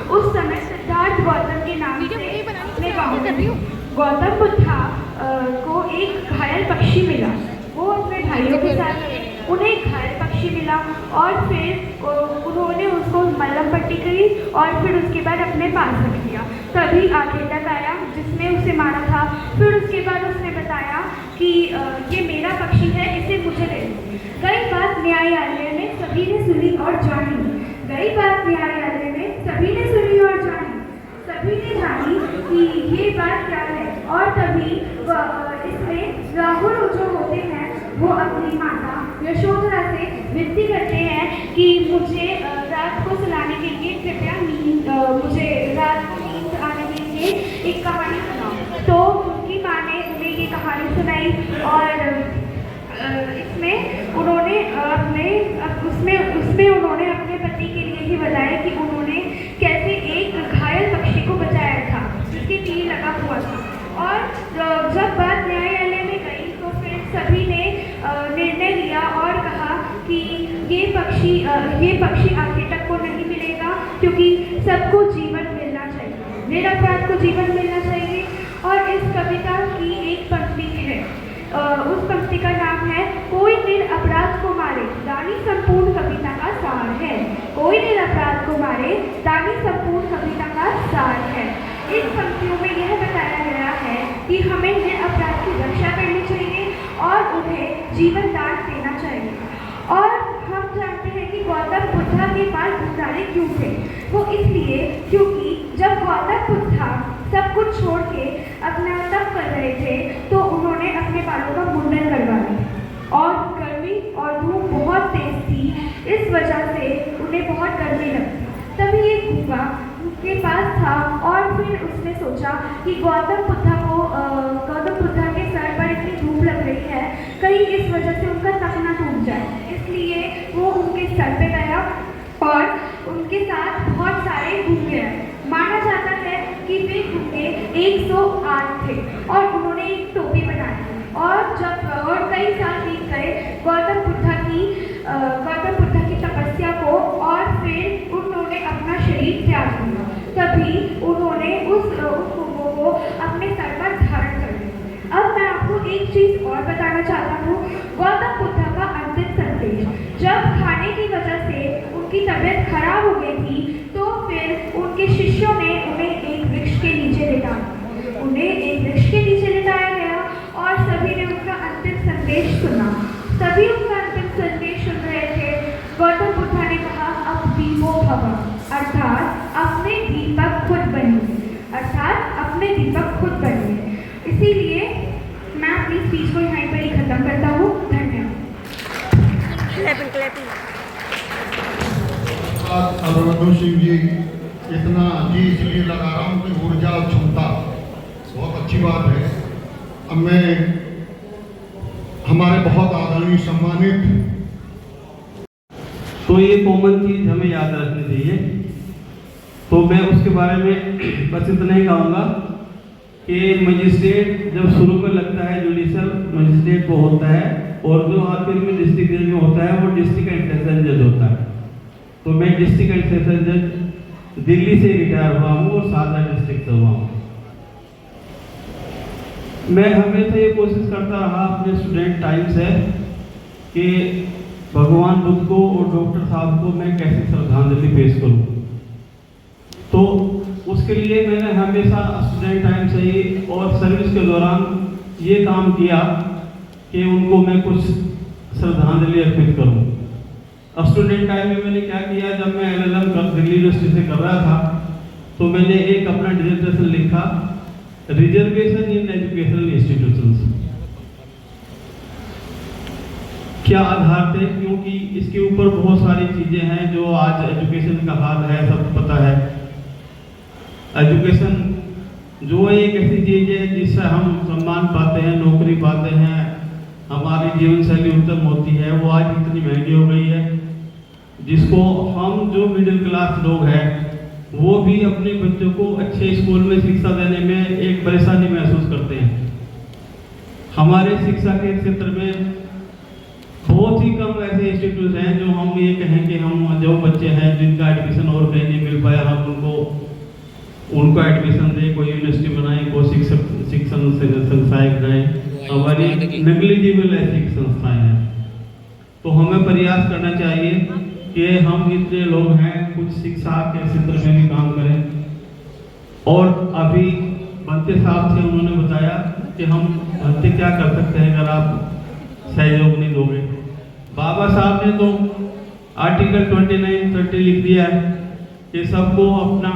उस समय सिद्धार्थ गौतम के नाम से अपने गाँव में गौतम बुद्धा को एक घायल पक्षी मिला। वो अपने भाइयों के साथ उन्हें एक घायल पक्षी मिला और फिर उन्होंने उसको मलहम पट्टी करी और फिर उसके बाद अपने पास रख लिया। तभी आखेटक आया जिसने उसे मारा था। फिर उसके बाद उसने बताया कि ये मेरा पक्षी है, इसे मुझे दे दो। गई बात न्यायालय में सभी ने सुनी और जानी। गई बात न्यायालय में सभी ने सुनी और जानी। सभी ने जानी कि ये बात क्या है। और तभी इसमें राहुल जो होते हैं वो अपनी माता यशोधरा से विनती करते हैं कि मुझे रात को सुलाने के लिए कृपया मुझे रात को नींद आने के लिए एक कहानी सुनाओ। तो उनकी माँ ने उन्हें ये कहानी सुनाई और इसमें उन्होंने उसमें उन्होंने अपने पति के लिए ही बताया कि उन्होंने कैसे एक घायल पक्षी को बचाया था जिसके तीर लगा हुआ था। और जब बात न्यायालय में गई तो फिर सभी ने निर्णय लिया और कहा कि ये पक्षी आखेटक को नहीं मिलेगा क्योंकि सबको जीवन मिलना चाहिए, निरपराध को जीवन मिलना चाहिए। और इस कविता की एक पंक्ति है, उस पंक्ति का नाम है कोई निरपराध को मारे दानी संपूर्ण कविता का सार है। कोई निरपराध को मारे दानी संपूर्ण कविता का सार है। इस पंक्तियों में यह बताया गया है कि हमें निरपराध की रक्षा करनी चाहिए और उन्हें जीवन दान देना चाहिए। और हम जानते हैं कि गौतम बुद्धा के बाल गुंडारे क्यों थे। वो इसलिए क्योंकि जब गौतम बुद्धा सब कुछ छोड़ के अपना तप कर रहे थे तो उन्होंने अपने बालों का मुंडन करवा लिया और गर्मी और धूप बहुत तेज थी, इस वजह से उन्हें बहुत गर्मी लगती। तभी एक गूंगा उनके पास था और फिर उसने सोचा कि गौतम बुद्धा के सर पर इतनी धूप लग रही है, कहीं इस वजह से उनका तप ना टूट जाए। इसलिए वो उनके सर पे गया और उनके साथ बहुत सारे गूंगे आए। माना जाता है कि वे गूंगे 108 थे और उन्होंने एक टोपी बनाई। और कई साल बीत गए गौतम बुद्धा की तपस्या को और फिर उन्होंने अपना शरीर त्याग दिया। तभी उन्होंने उस गूंगों को अपने सर पर धारण कर लिया। अब मैं आपको एक चीज और बताना चाहता हूँ, गौतम बुद्धा का अंतिम संदेश। जब खाने की वजह से उनकी तबीयत खराब हो गई थी तो फिर उनके शिष्यों ने उन्हें एक वृक्ष के नीचे लिटाया गया और सभी ने उनका अंतिम संदेश सुना। सभी उनका अंतिम संदेश सुन रहे थे। गौतम बुद्धा ने कहा अब दीपो भव, अर्थात अपने दीपक खुद बनिए। इसीलिए मैं अपनी स्पीच को यहीं पर ही खत्म करता हूँ। धन्यवाद। अरुण सिंह जी इतना जी इसलिए लगा रहा हूँ कि ऊर्जा और क्षमता बहुत अच्छी बात है। अब मैं हमारे बहुत आदरणीय सम्मानित, तो ये कॉमन चीज हमें याद रखनी चाहिए। तो मैं उसके बारे में बस इतना ही कहूँगा कि मजिस्ट्रेट जब शुरू में लगता है जुडिशल मजिस्ट्रेट वो होता है और जो आखिर में डिस्ट्रिक्ट जज में होता है वो डिस्ट्रिक्ट एंड सेशन जज होता है। तो मैं डिस्ट्रिक्ट एंड सेशन जज दिल्ली से रिटायर हुआ हूँ और सादा डिस्ट्रिक्ट से हुआ हूँ। मैं हमेशा ये कोशिश करता रहा अपने स्टूडेंट टाइम से कि भगवान बुद्ध को और डॉक्टर साहब को मैं कैसे श्रद्धांजलि पेश करूं। तो उसके लिए मैंने हमेशा स्टूडेंट टाइम से ही और सर्विस के दौरान ये काम किया कि उनको मैं कुछ श्रद्धांजलि अर्पित करूं। स्टूडेंट टाइम में मैंने क्या किया, जब मैं LLM दिल्ली यूनिवर्सिटी से कर रहा था तो मैंने एक अपना डिसर्टेशन लिखा, रिजर्वेशन इन एजुकेशनल इंस्टीट्यूशंस। क्या आधार थे, क्योंकि इसके ऊपर बहुत सारी चीजें हैं जो आज एजुकेशन का हाल है, सब पता है। एजुकेशन जो एक ऐसी चीज है जिससे हम सम्मान पाते हैं, नौकरी पाते हैं, हमारी जीवन शैली उत्तम होती है, वो आज इतनी महंगी हो गई है जिसको हम जो मिडिल क्लास लोग हैं वो भी अपने बच्चों को अच्छे स्कूल में शिक्षा देने में एक परेशानी महसूस करते हैं। हमारे शिक्षा के क्षेत्र में बहुत ही कम ऐसे इंस्टीट्यूट हैं जो हम ये कहें कि हम जो बच्चे हैं जिनका एडमिशन और कहीं नहीं मिल पाया, हम उनको एडमिशन दे, कोई यूनिवर्सिटी बनाए, कोई शिक्षण संस्थाएं बनाए, हमारी नेग्लिजिबल ऐसी संस्थाएं हैं। तो हमें प्रयास करना चाहिए कि हम इतने लोग हैं, कुछ शिक्षा के क्षेत्र में भी काम करें। और अभी भंते साहब से उन्होंने बताया कि हम भंते क्या कर सकते हैं अगर आप सहयोग नहीं दोगे। बाबा साहब ने तो आर्टिकल 29-30 लिख दिया है कि सबको अपना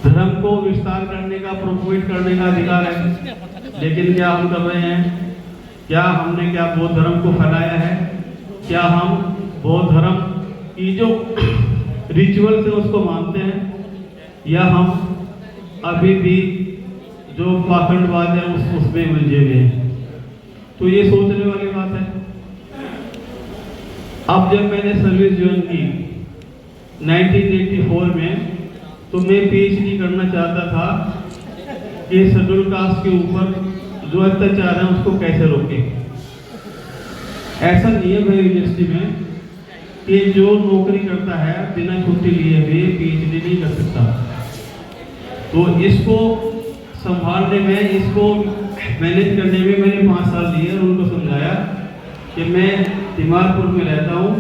धर्म को विस्तार करने का, प्रोपोगेट करने का अधिकार है। लेकिन क्या हम कर रहे हैं? क्या हमने क्या बौद्ध धर्म को फैलाया है? क्या हम बौद्ध धर्म की जो रिचुअल से उसको मानते हैं, या हम अभी भी जो पाखंडवाद है उसमें उलझे हुए हैं? तो ये सोचने वाली बात है। अब जब मैंने सर्विस ज्वाइन की 1984 में, तो मैं पीएचडी करना चाहता था कि शेड्यूल कास्ट के ऊपर जो अत्याचार है उसको कैसे रोके। ऐसा नियम है यूनिवर्सिटी में कि जो नौकरी करता है बिना छुट्टी लिए हुए पीएचडी नहीं कर सकता। तो इसको संभालने में, इसको मैनेज करने में मैंने 5 साल लिए और उनको समझाया कि मैं तिमारपुर में रहता हूँ,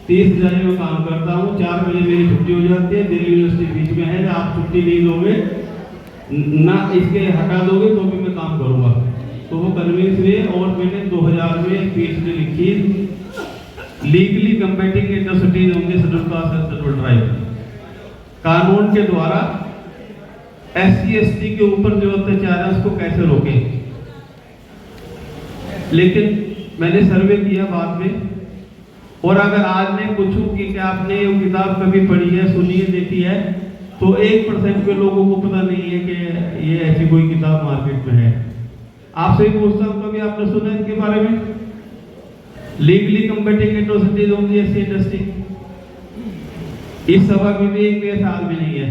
30,000 में काम करता हूँ, 4 बजे मेरी छुट्टी हो जाती है, दिल्ली यूनिवर्सिटी बीच में है, आप छुट्टी नहीं लोगे ना, इसके हटा दोगे तो भी मैं काम करूँगा। तो वो कन्विंस हुए और मैंने 2000 में पीएचडी लिखी, legally combating atrocities on the scheduled caste and scheduled tribe. कानून के द्वारा SC/ST के ऊपर जो अत्याचार है उसको कैसे रोकें। लेकिन मैंने सर्वे किया बाद में, और अगर आज मैं पूछूं कि क्या आपने ये किताब कभी पढ़ी है, सुनी है, देखी है, तो 1% के लोगों को पता नहीं है कि ये ऐसी कोई किताब मार्केट में है। आपसे भी पूछता हूँ, कभी आपने सुना है इसके बारे में? Legally combating atrocities on the SC/ST। इस सभा में भी एक साल भी नहीं है।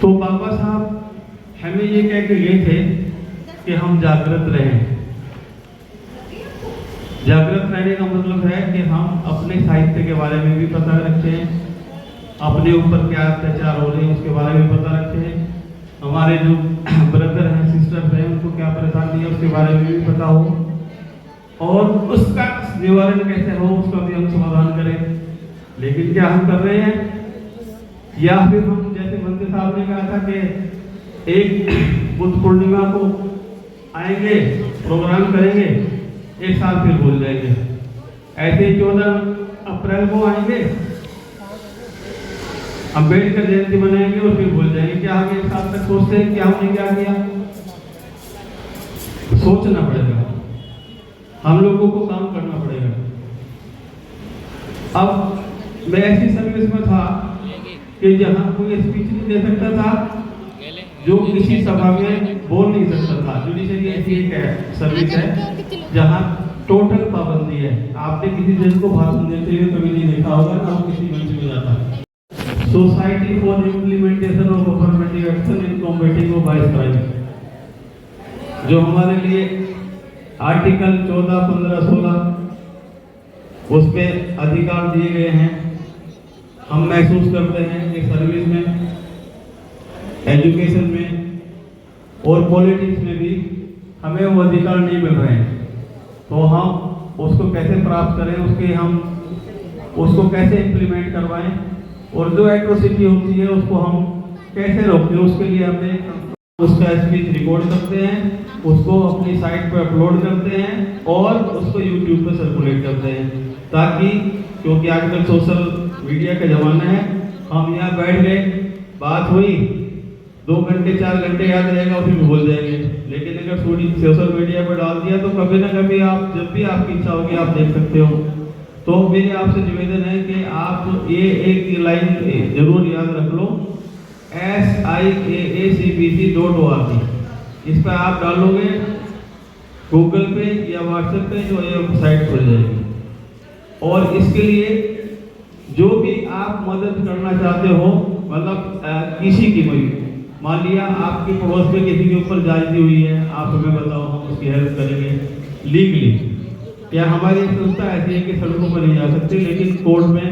तो बाबा साहब हमें ये कह के गए थे कि हम जागृत रहें। जागृत रहने का मतलब है कि हम अपने साहित्य के बारे में भी पता रखें, अपने ऊपर क्या अत्याचार हो रहे हैं उसके बारे में पता रखें, हमारे जो ब्रदर हैं, सिस्टर्स हैं, उनको क्या परेशानी है उसके बारे में भी पता हो, और उसका निवारण कैसे हो उसका भी हम समाधान करें। लेकिन क्या हम कर रहे हैं? या फिर हम जैसे मंत्री साहब ने कहा था कि एक बुद्ध पूर्णिमा को आएंगे, प्रोग्राम करेंगे, एक साल फिर भूल जाएंगे। ऐसे 14 अप्रैल को आएंगे, अम्बेडकर जयंती मनाएंगे और फिर भूल जाएंगे। क्या हम एक साल तक सोचते हैं कि हमने क्या किया? सोचना पड़ेगा, हम लोगों को काम करना पड़ेगा। अब मैं ऐसी सर्विस में था कि जहाँ कोई स्पीच नहीं दे सकता था, जो किसी सभा में बोल नहीं सकता था। जुडिशरी ऐसी एक सर्विस है जहाँ टोटल पाबंदी है। आपने किसी जज को भाषण देते हुए कभी नहीं देखा होगा, ना वो किसी मंच में जाता। Society for implementation of affirmative action in combating of vice crime, जो हमारे लिए आर्टिकल 14, 15, 16 उसमें अधिकार दिए गए हैं। हम महसूस करते हैं कि सर्विस में, एजुकेशन में और पॉलिटिक्स में भी हमें वो अधिकार नहीं मिल रहे हैं। तो हम उसको कैसे प्राप्त करें, उसको कैसे इम्प्लीमेंट करवाएं, और जो एट्रोसिटी होती है उसको हम कैसे रोकें, उसके लिए हमें उसका स्पीच रिकॉर्ड करते हैं, उसको अपनी साइट पर अपलोड करते हैं और उसको यूट्यूब पर सर्कुलेट करते हैं, ताकि क्योंकि आजकल सोशल मीडिया का ज़माना है, हम यहाँ बैठ गए, बात हुई, 2 घंटे 4 घंटे याद रहेगा और फिर भूल जाएंगे। लेकिन अगर सोशल मीडिया पर डाल दिया तो कभी ना कभी आप, जब भी आपकी इच्छा होगी, आप देख सकते हो। तो मेरे आपसे निवेदन है कि आप ये एक लाइन जरूर याद रख लो, siaacbc.org। इस पर आप डालोगे गूगल पे या व्हाट्सएप पे, जो ये साइट खुल जाएगी। और इसके लिए जो भी आप मदद करना चाहते हो, मतलब किसी की कोई, मान लिया आपके पड़ोस में किसी के ऊपर जायजी हुई है, आप हमें बताओ, हम उसकी हेल्प करेंगे लीगली। या हमारी संस्था ऐसी है कि सड़कों पर नहीं जा सकती, लेकिन कोर्ट में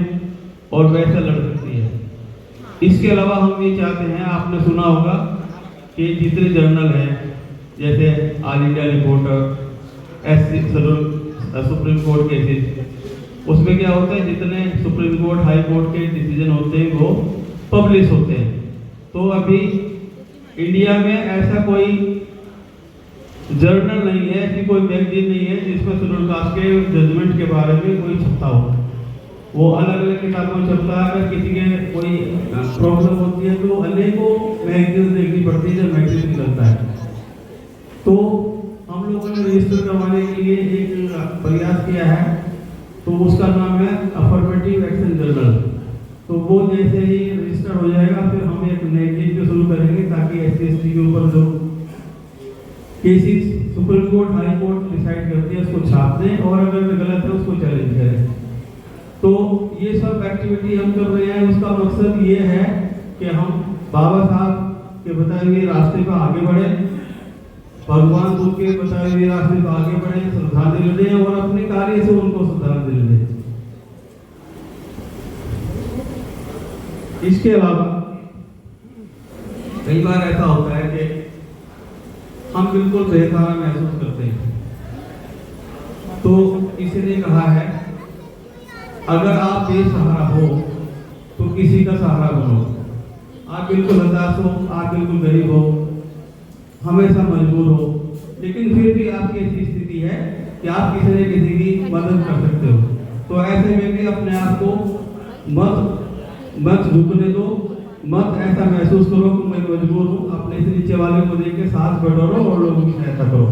और वैसे लड़ सकती है। इसके अलावा हम ये चाहते हैं, आपने सुना होगा कि जितने जर्नल हैं जैसे all India reporter, supreme court cases, उसमें क्या होता है जितने सुप्रीम कोर्ट हाई कोर्ट के डिसीजन होते हैं वो पब्लिश होते हैं। तो अभी इंडिया में ऐसा कोई जर्नल नहीं है, ऐसी कोई मैगजीन नहीं है जिसमें शेड्यूल कास्ट के जजमेंट के बारे में कोई छपता हो। वो अलग अलग किताबों में छपता है। अगर किसी के कोई प्रॉब्लम होती है तो अनेकों मैगजीन देखनी पड़ती है जब मैगजीन निकलता है। तो हम लोगों ने रजिस्टर करवाने के लिए एक प्रयास किया है, तो उसका नाम है अफर्मेटिव एक्शन जर्नल। तो वो जैसे ही रजिस्टर हो जाएगा फिर हम एक मैगजीन को शुरू करेंगे ताकि SC/ST के ऊपर जो cases supreme court high court decide करती है उसको छाप दें और अगर गलत है उसको चैलेंज करें। तो ये सब एक्टिविटी हम कर रहे हैं। उसका मकसद ये है कि हम बाबा साहब के बताए हुए रास्ते पर आगे बढ़े, भगवान बुद्ध के बताए हुए रास्ते पर आगे बढ़े, श्रद्धांजलि दें और अपने कार्य से उनको श्रद्धांजलि दें। इसके अलावा कई बार ऐसा होता है कि हम बिल्कुल बेसहारा महसूस करते हैं। तो किसी ने कहा है अगर आप बेसहारा हो तो किसी का सहारा बनो। आप बिल्कुल हताश हो, आप बिल्कुल गरीब हो, हमेशा मजबूर हो, लेकिन फिर भी आपकी ऐसी स्थिति है कि आप किसी न किसी की मदद कर सकते हो। तो ऐसे में भी अपने आप को मत झुकने दो, मत ऐसा महसूस करो कि मैं मजबूर हूँ। अपने से नीचे वाले को देख के साथ बटोरो और लोगों की सहायता करो।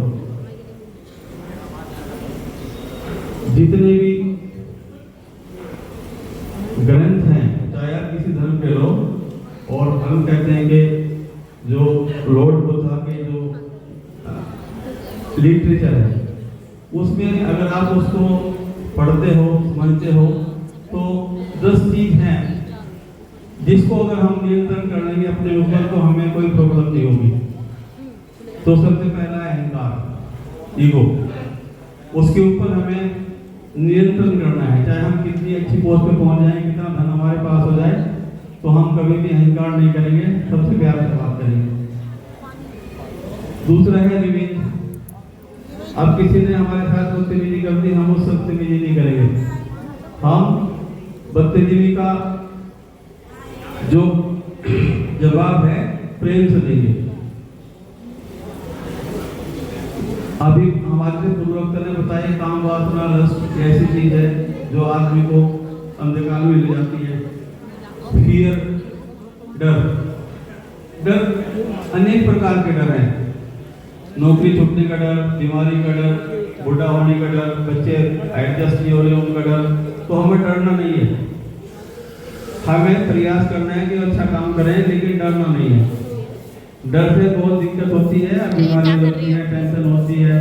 जितने भी ग्रंथ हैं, चाहे आप किसी धर्म के लो, और हम कहते हैं कि जो लॉर्ड बुद्धा के जो लिटरेचर है उसमें अगर आप उसको पढ़ते हो, समझते हो, तो 10 चीज हैं जिसको अगर हम नियंत्रण कर लेंगे अपने ऊपर तो हमें कोई प्रॉब्लम नहीं होगी। तो सबसे पहला है अहंकार, ईगो। उसके ऊपर हमें नियंत्रण करना है। चाहे हम कितनी अच्छी पोस्ट पे पहुंच जाएं, कितना धन हमारे पास हो जाए, तो हम कभी भी अहंकार नहीं करेंगे, सबसे प्यार से बात करेंगे। दूसरा है रिवेंज। अब किसी ने हमारे साथ बदतमीजी कर दी, हम उससे बदतमीजी नहीं करेंगे। हम बदतमीजी का जो जवाब है प्रेम से देंगे। अभी हमारे से पूर्ववक्ता ने बताया काम वासना लस्ट ऐसी चीज है जो आदमी को अंधकार में ले जाती है। फियर, डर अनेक प्रकार के डर हैं। नौकरी छूटने का डर, बीमारी का डर, बुढ़ा होने का डर, बच्चे एडजस्ट नहीं हो रहे उनका डर। तो हमें डरना नहीं है, हमें प्रयास करना है कि अच्छा काम करें, लेकिन डरना नहीं है। डर से बहुत दिक्कत होती है, बीमारी होती है, टेंशन होती है,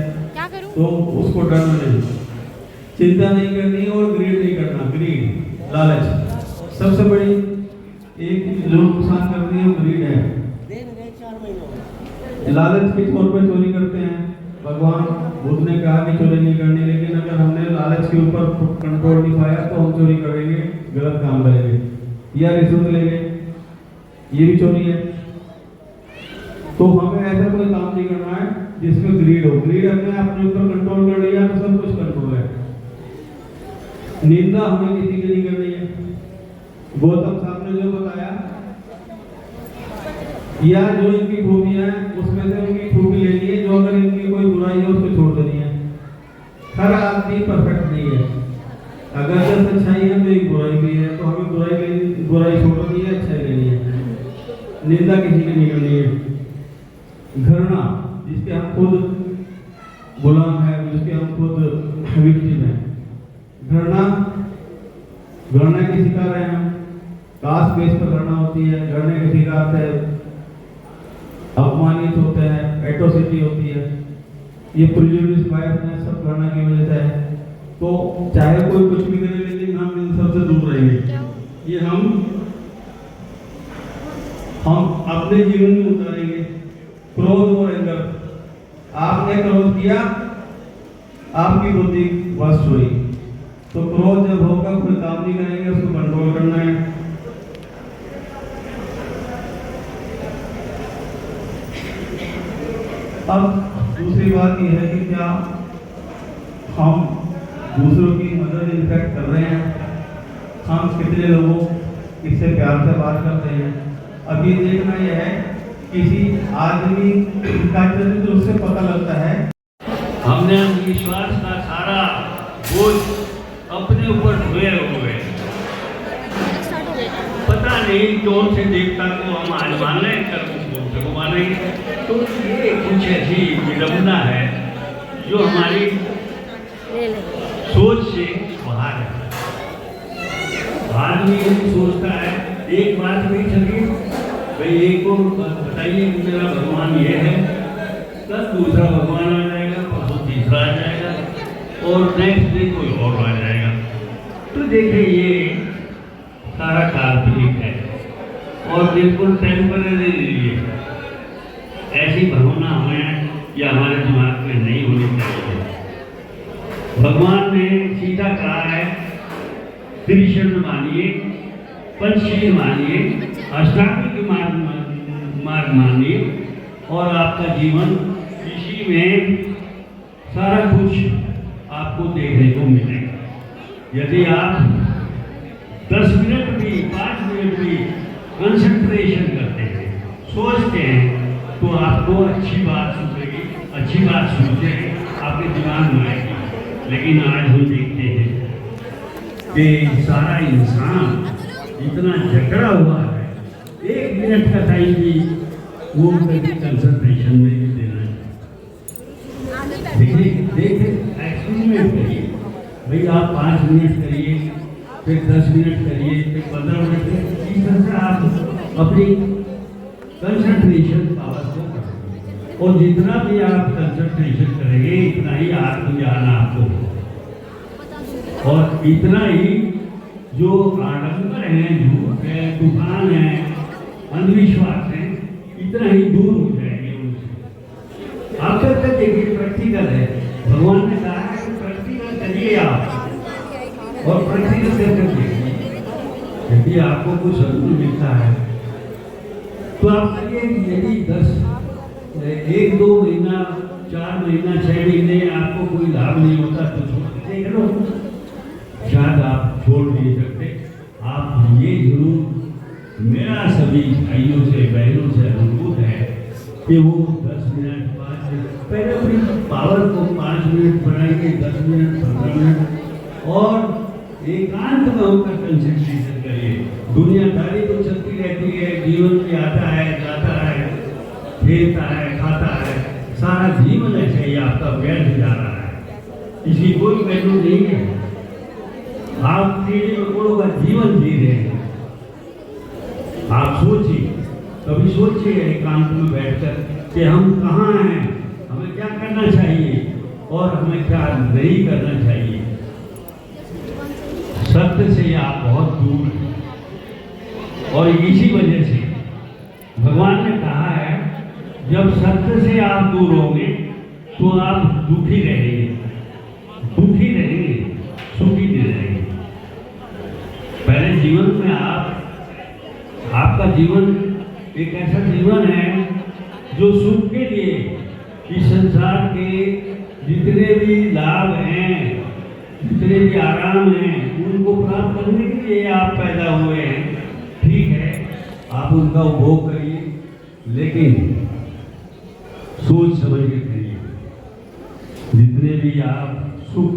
तो उसको डरना नहीं, चिंता नहीं करनी और ग्रीड नहीं करना। ग्रीड, लालच सबसे बड़ी एक जो नुकसान करती है ग्रीड है। लालच के तौर पर चोरी करते हैं। भगवान बुद्ध ने कहा कि चोरी नहीं करनी, लेकिन अगर हमने लालच के ऊपर कंट्रोल नहीं पाया तो हम चोरी करेंगे, गलत काम करेंगे या रिश्वत लेंगे, ये भी चोरी है। तो हमें ऐसा कोई काम नहीं करना है जिसमें ग्रीड हो। ग्रीड हमने अपने ऊपर कंट्रोल कर लिया तो सब कुछ कंट्रोल है। निंदा हमें किसी की नहीं करनी है। गौतम साहब ने जो बताया या जो इनकी खूबियां हैं उसमें से उनकी खूबी लेनी है, जो अगर इनकी कोई बुराई है उसको छोड़ देनी है। हर आदमी परफेक्ट नहीं है। अगर 10 अच्छाई है तो एक बुराई भी है, तो हमें बुराई छोड़नी है, अच्छाई लेनी है। निंदा किसी की नहीं करनी है। घृणा, जिसके हम खुद गुलाम है, जिसके हम खुद विक्टिम है। घृणा की शिकार है हम। कास्ट बेस पर घृणा होती है। घृणा की शिकार है, अपमानित होते हैं, एट्रोसिटी होती है। ये प्रिजुडिस बायसनेस सब घृणा की वजह से है। तो चाहे कोई कुछ भी करे, लेकिन हम इन सबसे दूर रहेंगे। ये हम अपने जीवन में उतारेंगे। क्रोध और एंगर, आपने क्रोध किया, आपकी बुद्धि वश हुई, तो क्रोध जब होगा कोई काम नहीं करेंगे, उसको कंट्रोल करना है। अब दूसरी बात यह है कि क्या हम दूसरों की मदद इनफैक्ट कर रहे हैं, हम कितने लोगों इससे प्यार से बात करते हैं। अब ये देखना यह है किसी आदमी का चरित्र उससे पता लगता है। हमने विश्वास का सारा बोझ अपने ऊपर ढोए हुए, पता नहीं कौन से देवता को हम आज मान रहे हैं, कल कौन से को मानेंगे। तो ये कुछ ऐसी विडंबना है जो हमारी सोच से बाहर है। आदमी सोचता है एक बात नहीं चली भाई, एक को बताइए कि मेरा भगवान ये है, कल दूसरा भगवान आ जाएगा, परसों तीसरा आ जाएगा और नेक्स्ट डे कोई और आ जाएगा। तो देखिए ये सारा काल्पनिक है और बिल्कुल टेम्पररी है। ऐसी भावना हमें या हमारे दिमाग में नहीं होनी चाहिए। भगवान ने सीधा कहा है त्रिशरण मानिए, पंचशील मानिए, अष्टांगिक मार्ग मानिए और आपका जीवन इसी में सारा कुछ आपको देखने को मिलेगा। यदि आप 10 मिनट भी 5 मिनट भी कंसंट्रेशन करते हैं, सोचते हैं, तो आपको अच्छी बात सुनेगी, अच्छी बात सुनते आपके दिमाग में आएगी। लेकिन आज हम देखते हैं कि सारा इंसान इतना जकड़ा हुआ है, 1 मिनट का टाइम भी वो कभी कंसंट्रेशन में नहीं देना है। देखिए एक्सपेरिमेंट करिए भाई, आप 5 मिनट करिए, फिर 10 मिनट करिए, फिर 15 मिनट करिए। इस तरह से आप अपनी कंसंट्रेशन पावर को करेंगे और जितना भी आप कंसंट्रेशन करेंगे इतना ही आत्मज्ञान आपको, और इतना ही जो आडंबर हैं, झूठ है, तूफान है, अंधविश्वास है, इतना ही दूर हो जाएंगे उनसे। आप करके देखिए, प्रैक्टिकल है। भगवान ने कहा है कि प्रैक्टिकल करिए आप और प्रैक्टिकल करके देखिए। यदि आपको कुछ अनुभव मिलता है तो आप करिए। यदि 1-2 महीना, 4 महीना, 6 महीने आपको कोई लाभ नहीं होता तो देख लो, शायद आप छोड़ नहीं सकते। आप ये जरूर, मेरा सभी भाइयों से बहनों से अनुरोध है कि वो 10 मिनट 5 मिनट पहले अपनी पावर को 5 मिनट बढ़ाएंगे, 10 मिनट, 15 मिनट, और एकांत में होकर कंसंट्रेशन करिए। दुनियादारी तो चलती रहती है, जीवन में आता है, जाता है, खेलता है, खाता है, सारा जीवन ऐसे ही आपका व्यर्थ जा रहा है। इसकी कोई वैल्यू नहीं है। आप कीड़े मकोड़ों का जीवन जी रहे हैं। आप सोचिए, कभी सोचिए एकांत में बैठकर कि हम कहाँ हैं, हमें क्या करना चाहिए और हमें क्या नहीं करना चाहिए। सत्य से आप बहुत दूर हैं और इसी वजह से भगवान ने कहा है जब सत्य से आप दूर होंगे तो आप दुखी रहेंगे, दुखी रहेंगे, सुखी नहीं रहेंगे। पहले जीवन में आपका जीवन एक ऐसा जीवन है जो सुख के लिए, इस संसार के जितने भी लाभ हैं, जितने भी आराम हैं, उनको प्राप्त करने के लिए आप पैदा हुए हैं। ठीक है, आप उनका उपभोग करिए, लेकिन सोच समझ के करिए। जितने भी आप सुख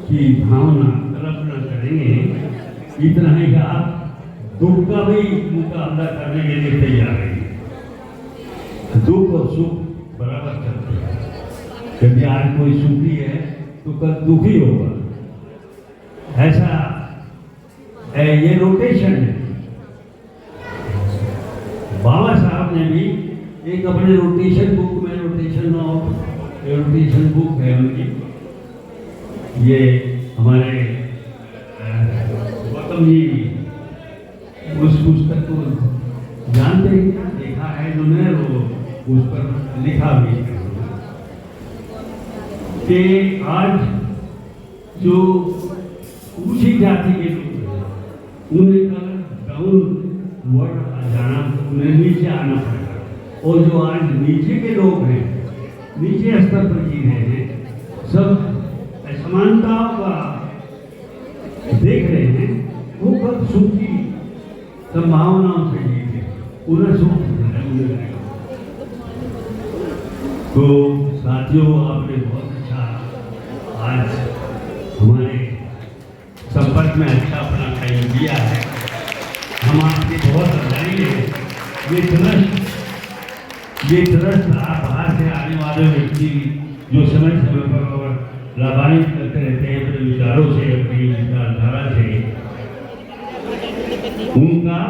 की भावना कल्पना करेंगे, इतना ही आप दुख का भी मुकाबला करने के लिए तैयार हैं। दुख और सुख बराबर चलते हैं। यदि आज कोई सुखी है तो कल दुखी होगा। ऐसा ये रोटेशन है। बाबा साहब ने भी एक अपने रोटेशन बुक में, रोटेशन बुक है उनकी, ये हमारे गौतम जी उस पुस्तक को जानते हैं, देखा है उन्होंने, वो उस पर लिखा भी है कि आज जो ऊंची जाति के लोग हैं उन्हें डाउनवर्ड जाना, उन्हें नीचे आना पड़ेगा, और जो आज नीचे के लोग हैं नीचे स्तर पर जी रहे हैं, सब असमानताओं का देख रहे हैं, वो कब सुख की संभावनाओं से जीते, उन्हें सुख मिलेगा। तो साथियों, आपने बहुत अच्छा आज हमारे संपर्क में अच्छा अपना टाइम दिया है। हम आपके बहुत आभारी हैं। ये ट्रस्ट आप बाहर से आने वाले व्यक्ति जो समय समय पर लाभान्वित करते रहते हैं अपने विचारों से, अपनी विचारधारा से, उनका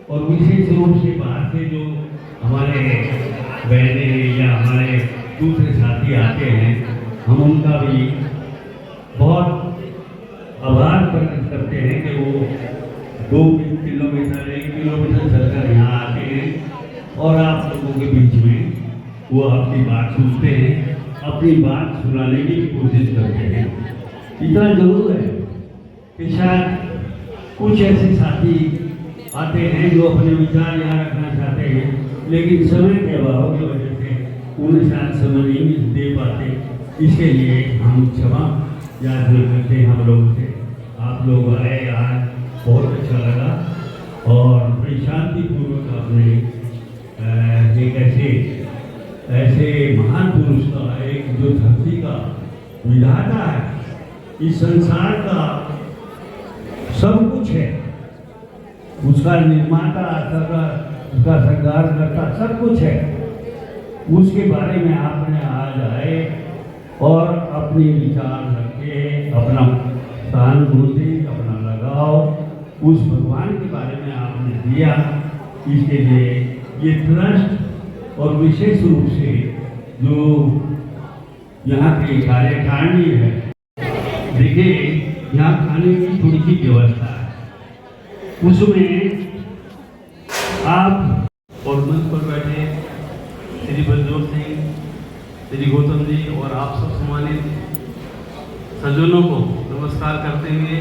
और विशेष रूप से बाहर से जो हमारे बहनें या हमारे दूसरे साथी आते हैं, हम उनका भी बहुत आभार प्रकट करते हैं कि वो 2 किलोमीटर 1 किलोमीटर चलकर यहाँ आते हैं और आप लोगों के बीच में वो आपकी बात सुनते हैं, अपनी बात सुनाने की कोशिश करते हैं। इतना जरूर है कि शायद कुछ ऐसे साथी आते हैं जो अपने विचार यहाँ रखना चाहते हैं, लेकिन समय के अभाव की वजह से उन्हें शायद समय नहीं दे पाते। इसके लिए हम क्षमा याचना करते हैं हम लोगों से। आप लोग आए, आज बहुत अच्छा लगा और बड़ी शांतिपूर्वक आपने एक ऐसे महान पुरुष का, एक जो धरती का विधाता है, इस संसार का सब कुछ है, उसका निर्माता, उसका संहार करता सब कुछ है, उसके बारे में आपने आज आए और अपने विचार रखे, अपना सहानुभूति, अपना लगाव उस भगवान के बारे में आपने दिया। इसके लिए ये ट्रस्ट और विशेष रूप से जो यहाँ की कार्यकारिणी है, देखिए यहाँ खाने की थोड़ी सी व्यवस्था है, उसमें आप और मंच पर बैठे श्री बलजोत सिंह, श्री गौतम जी और आप सब सम्मानित सज्जनों को नमस्कार करते हुए,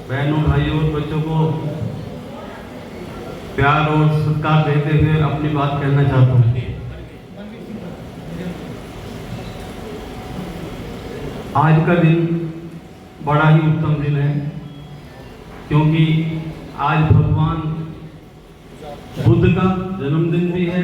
बहनों, भाइयों और बच्चों को प्यार और सत्कार देते हुए अपनी बात कहना चाहता हूँ। आज का दिन बड़ा ही उत्तम दिन है, क्योंकि आज भगवान बुद्ध का जन्मदिन भी है